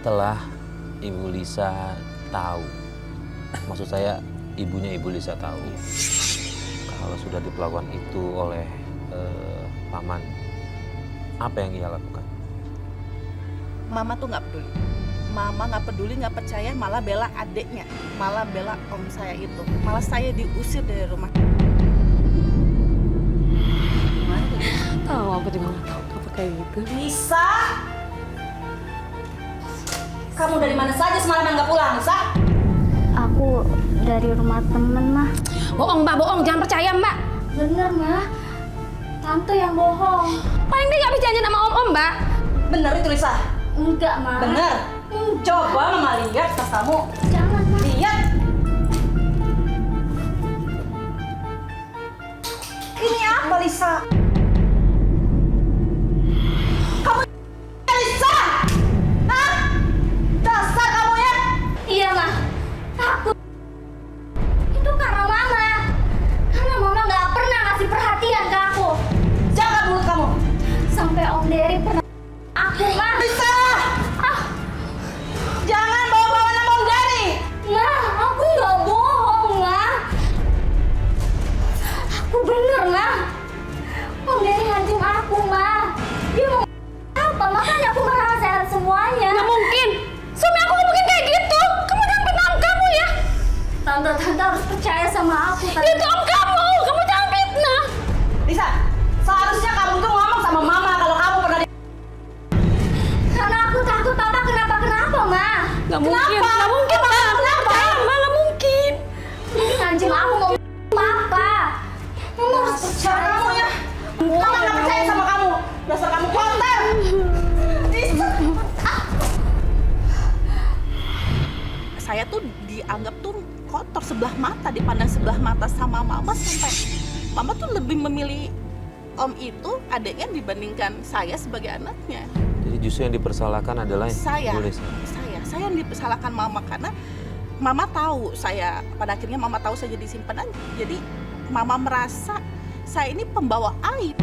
setelah Ibu Lisa tahu, maksud saya ibunya Ibu Lisa tahu kalau sudah diperlakukan itu oleh paman, apa yang ia lakukan? Mama tuh nggak peduli. Mama nggak peduli, nggak percaya, malah bela adiknya, malah bela om saya itu, malah saya diusir dari rumah. Tahu, aku juga nggak tahu apa kayak gitu. Lisa, kamu dari mana saja semalam nggak pulang, Lisa? Aku dari rumah temen, mah. Bohong, Mbak, bohong. Jangan percaya, Mbak. Bener, mah. Tante yang bohong. Paling dia nggak bisa janji sama om, Mbak. Bener itu, Lisa? Enggak, mah. Bener. Coba Mama lihat tas kamu. Jangan, mah. Lihat. Ini apa, Lisa? Kamu Lisa? Hah? Dasar kamu ya? Iya, mah. Takut. Itu karena mama. Karena mama nggak pernah ngasih perhatian ke aku. Jaga mulut kamu. Sampai Om Dery pernah aku, mah. Lisa! Jangan bawa-bawa nama Om Dery. Mah, aku nggak bohong, mah. Aku bener, mah. Om Dery ngancam aku, mah. Dia mau apa? Makanya aku merahasiakan semuanya. Nggak mungkin. Suami aku nggak mungkin kayak gitu. Kamu jangan fitnah om kamu ya. Tante harus percaya sama aku, Tante. Itu om kamu. Kamu jangan fitnah. Lisa, seharusnya kamu tuh ngomong sama Mama kalau kamu pernah Karena aku takut Papa kenapa, Ma. Nggak mungkin. Nggak mungkin, Mama. Kenapa? Nggak mungkin. Ini ngancam aku mau Papa. Mama harus percaya kamu ya. Mama nggak percaya sama kamu. Dasar kamu kotor. Lisa. Saya tuh dianggap tuh kotor sebelah mata, dipandang sebelah mata sama mama, sampai mama tuh lebih memilih om itu adiknya dibandingkan saya sebagai anaknya. Jadi justru yang dipersalahkan adalah Saya Ibu Lisa. yang disalahkan mama karena mama tahu saya, pada akhirnya mama tahu saya jadi simpanan, jadi mama merasa saya ini pembawa aib.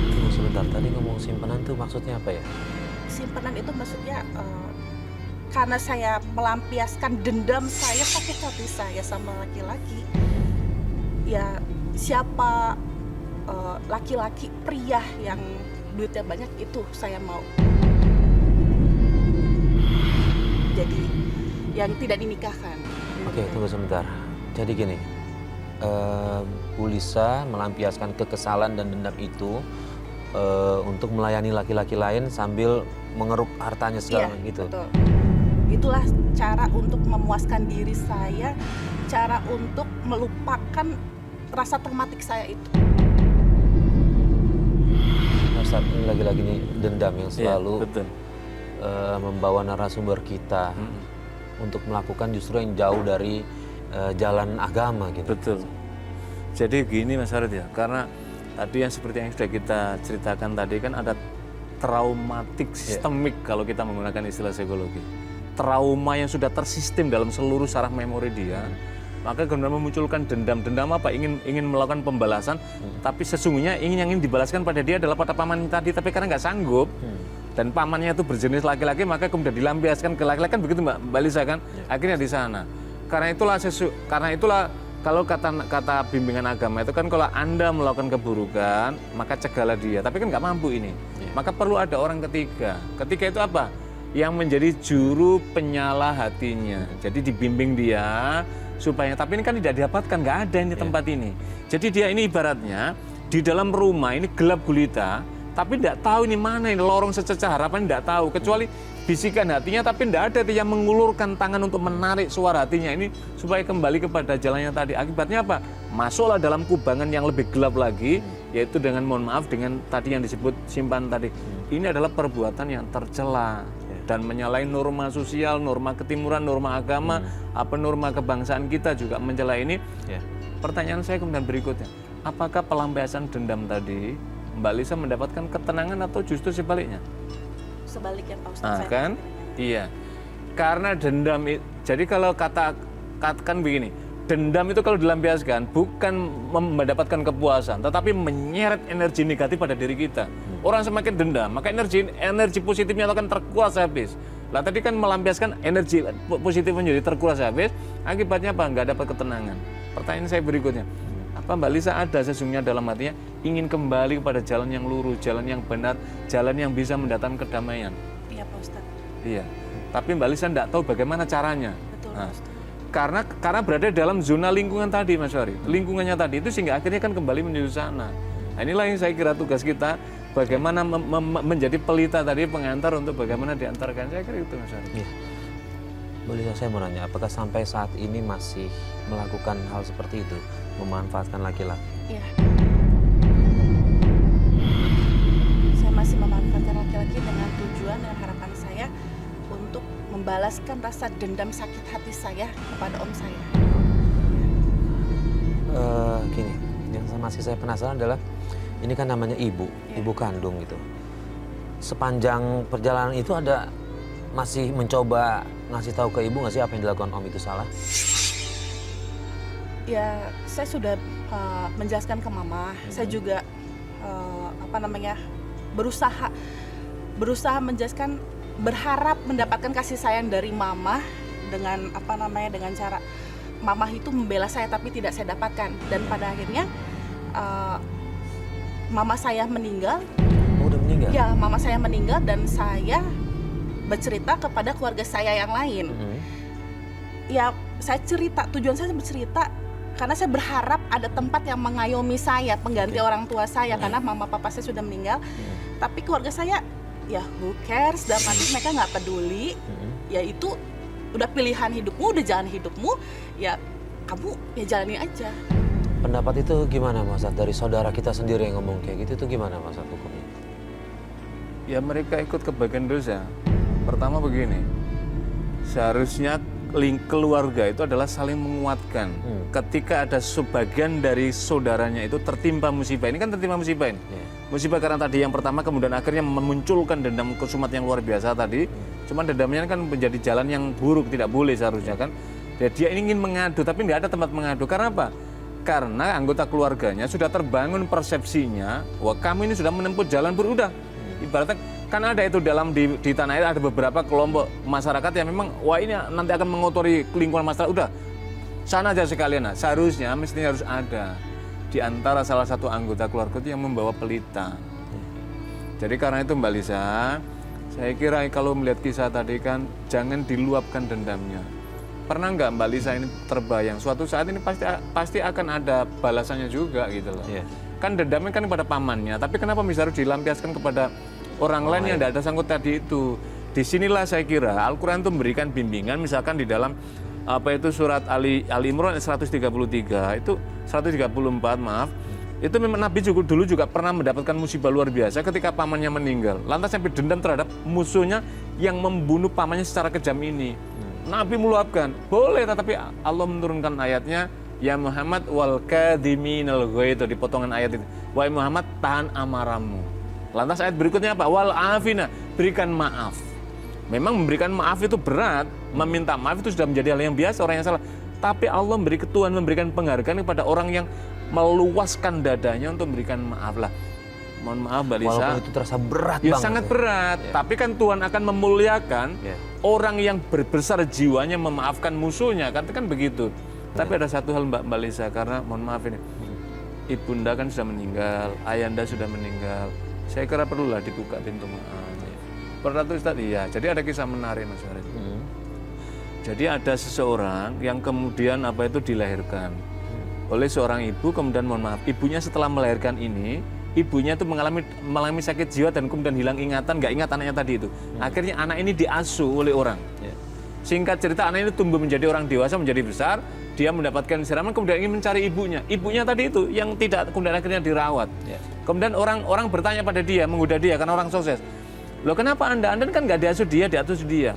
Tunggu sebentar, tadi ngomong simpanan tuh maksudnya apa ya? Simpanan itu maksudnya karena saya melampiaskan dendam saya, sakit hati saya sama laki-laki. Ya siapa laki-laki pria yang duitnya banyak itu saya mau. Jadi yang tidak dinikahkan. Oke, tunggu sebentar. Jadi gini, Bu Lisa melampiaskan kekesalan dan dendam itu untuk melayani laki-laki lain sambil mengeruk hartanya segala gitu. Betul. Itulah cara untuk memuaskan diri saya, cara untuk melupakan rasa traumatik saya itu. Saat ini lagi-lagi nih dendam yang selalu betul. Membawa narasumber kita untuk melakukan justru yang jauh dari jalan agama gitu. Betul. Jadi gini Mas Harid ya, karena tadi yang seperti yang sudah kita ceritakan tadi kan ada traumatik sistemik kalau kita menggunakan istilah psikologi. Trauma yang sudah tersistem dalam seluruh saraf memori dia, maka kemudian memunculkan dendam apa ingin melakukan pembalasan, tapi sesungguhnya yang ingin dibalaskan pada dia adalah pada paman tadi, tapi karena nggak sanggup dan pamannya itu berjenis laki-laki, maka kemudian dilampiaskan ke laki-laki kan begitu Mbak Lisa kan, akhirnya di sana. Karena itulah kalau kata bimbingan agama itu kan kalau Anda melakukan keburukan maka cegahlah dia, tapi kan nggak mampu ini, maka perlu ada orang ketiga. Ketiga itu apa? Yang menjadi juru penyala hatinya. Jadi dibimbing dia supaya, tapi ini kan tidak didapatkan, nggak ada ini tempat ini. Jadi dia ini ibaratnya di dalam rumah ini gelap gulita, tapi tidak tahu ini mana ini lorong sececah harapan, tidak tahu kecuali bisikan hatinya, tapi tidak ada yang mengulurkan tangan untuk menarik suara hatinya ini supaya kembali kepada jalannya tadi. Akibatnya apa? Masuklah dalam kubangan yang lebih gelap lagi, yaitu dengan mohon maaf dengan tadi yang disebut simpan tadi. Ini adalah perbuatan yang tercela dan menyalahi norma sosial, norma ketimuran, norma agama, apa norma kebangsaan kita juga mencela ini. Pertanyaan saya kemudian berikutnya, apakah pelampiasan dendam tadi Mbak Lisa mendapatkan ketenangan atau justru sebaliknya? Sebaliknya Pak Ustadz. Nah, kan? Iya. Karena dendam, jadi kalau katakan begini, dendam itu kalau dilampiaskan bukan mendapatkan kepuasan, tetapi menyeret energi negatif pada diri kita. Orang semakin dendam, maka energi positifnya akan terkuras habis. Lah tadi kan melampiaskan energi positif menjadi terkuras habis, akibatnya apa? Nggak dapat ketenangan. Pertanyaan saya berikutnya, apa Mbak Lisa ada sesungguhnya dalam hatinya ingin kembali kepada jalan yang lurus, jalan yang benar, jalan yang bisa mendatangkan kedamaian? Iya Pak Ustadz. Iya. Tapi Mbak Lisa tidak tahu bagaimana caranya. Betul Nah, Pak Ustadz. karena berada dalam zona lingkungan tadi, Mas Wari. Lingkungannya tadi itu sehingga akhirnya kan kembali menuju sana. Nah, inilah yang saya kira tugas kita, bagaimana menjadi pelita tadi, pengantar untuk bagaimana diantarkan. Saya kira itu, Mas Wari. Iya. Bu Lisa, saya mau nanya, apakah sampai saat ini masih melakukan hal seperti itu, memanfaatkan laki-laki? Iya. Saya masih memanfaatkan laki-laki dengan tujuan dan harapan saya untuk membalaskan rasa dendam sakit hati saya kepada om saya. Gini, yang masih saya penasaran adalah ini kan namanya ibu, Iya. ibu kandung gitu. Sepanjang perjalanan itu ada masih mencoba ngasih tahu ke ibu nggak sih apa yang dilakukan om itu salah? Ya, saya sudah menjelaskan ke mama. Saya juga berusaha menjelaskan, berharap mendapatkan kasih sayang dari mama dengan dengan cara mama itu membela saya tapi tidak saya dapatkan, dan pada akhirnya mama saya meninggal. Oh, udah meninggal? Ya, mama saya meninggal dan saya bercerita kepada keluarga saya yang lain. Ya, saya cerita, tujuan saya bercerita karena saya berharap ada tempat yang mengayomi saya, pengganti orang tua saya, karena mama papa saya sudah meninggal. Tapi keluarga saya, ya who cares, dan pasti mereka nggak peduli. Ya itu udah pilihan hidupmu, udah jalan hidupmu, ya kamu ya jalani aja. Pendapat itu gimana Mas Ad? Dari saudara kita sendiri yang ngomong kayak gitu itu gimana Mas Ad hukumnya? Ya mereka ikut kebagian dosa. Pertama begini, seharusnya keluarga itu adalah saling menguatkan. Ketika ada sebagian dari saudaranya itu tertimpa musibah, ini kan tertimpa musibah ini. Musibah karena tadi yang pertama, kemudian akhirnya memunculkan dendam kesumat yang luar biasa tadi. Cuman dendamnya kan menjadi jalan yang buruk, tidak boleh seharusnya kan. Dia ingin mengadu, tapi tidak ada tempat mengadu. Karena apa? Karena anggota keluarganya sudah terbangun persepsinya, wah kamu ini sudah menempuh jalan buruk, udah. Ibaratnya kan ada itu di tanah air ada beberapa kelompok masyarakat yang memang wah ini nanti akan mengotori lingkungan masyarakat, udah sana aja sekalian. Nah, seharusnya mestinya harus ada di antara salah satu anggota keluarga itu yang membawa pelita. Jadi karena itu Mbak Lisa, saya kira kalau melihat kisah tadi kan jangan diluapkan dendamnya. Pernah nggak Mbak Lisa ini terbayang suatu saat ini pasti akan ada balasannya juga gitu loh. Kan dendamnya kan kepada pamannya, tapi kenapa misalnya harus dilampiaskan kepada orang lain yang tidak ada sangkut tadi itu? Disinilah saya kira Al-Quran itu memberikan bimbingan, misalkan di dalam surat Ali Imran 133 itu 134 maaf, itu memang Nabi dulu juga pernah mendapatkan musibah luar biasa ketika pamannya meninggal. Lantas sampai dendam terhadap musuhnya yang membunuh pamannya secara kejam ini. Nabi meluapkan, boleh, tetapi Allah menurunkan ayatnya, ya Muhammad wal kadhiminal ghaidh, di potongan ayat itu. Wahai Muhammad, tahan amarahmu. Lantas ayat berikutnya apa? Wal afina, berikan maaf. Memang memberikan maaf itu berat, meminta maaf itu sudah menjadi hal yang biasa orang yang salah. Tapi Allah memberikan penghargaan kepada orang yang meluaskan dadanya untuk memberikan maaf lah. Mohon maaf Mbak Lisa. Walaupun itu terasa berat ya banget. Sangat berat, tapi kan Tuhan akan memuliakan orang yang berbesar jiwanya memaafkan musuhnya, kan begitu. Tapi ada satu hal Mbak Lisa, karena mohon maaf ini, ibunda kan sudah meninggal, ayanda sudah meninggal. Saya kira perlulah dibuka pintu maaf. Pernah tuh Ustaz, iya. Jadi ada kisah menarik Mas Farid. Jadi ada seseorang yang kemudian dilahirkan oleh seorang ibu, kemudian mohon maaf, ibunya setelah melahirkan ini, ibunya itu mengalami sakit jiwa dan kemudian hilang ingatan, nggak ingat anaknya tadi itu. Akhirnya anak ini diasuh oleh orang. Singkat cerita, anak ini tumbuh menjadi orang dewasa, menjadi besar, dia mendapatkan siraman, kemudian ingin mencari ibunya. Ibunya tadi itu yang tidak kemudian akhirnya dirawat. Kemudian orang bertanya pada dia, menggoda dia karena orang sukses. Loh kenapa Anda kan nggak diasuh dia, diasuh dia?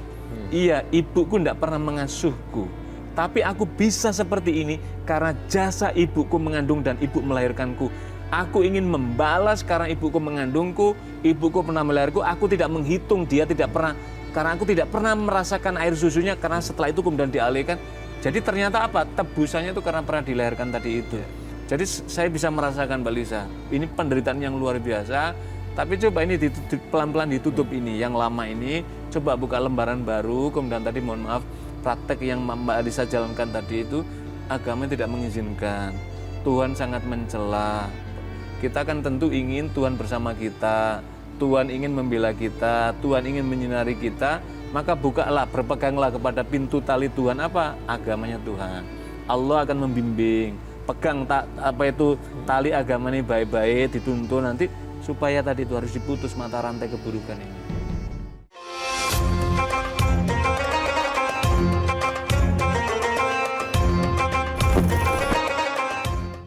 Iya, ibuku nggak pernah mengasuhku. Tapi aku bisa seperti ini karena jasa ibuku mengandung dan ibu melahirkanku. Aku ingin membalas karena ibuku mengandungku, ibuku pernah melahirku, aku tidak menghitung dia tidak pernah, karena aku tidak pernah merasakan air susunya, karena setelah itu kemudian dialihkan. Jadi ternyata apa? Tebusannya itu karena pernah dilahirkan tadi itu. Jadi saya bisa merasakan Mbak Lisa, ini penderitaan yang luar biasa, Tapi coba ini pelan-pelan ditutup ini, yang lama ini coba buka lembaran baru. Kemudian tadi mohon maaf, praktek yang Mbak Alisa jalankan tadi itu agama tidak mengizinkan. Tuhan sangat mencela. Kita kan tentu ingin Tuhan bersama kita, Tuhan ingin membela kita, Tuhan ingin menyinari kita. Maka bukalah, berpeganglah kepada pintu tali Tuhan apa? Agamanya Tuhan. Allah akan membimbing. Pegang tali agama ini baik-baik, dituntun nanti supaya tadi itu harus diputus mata rantai keburukan ini.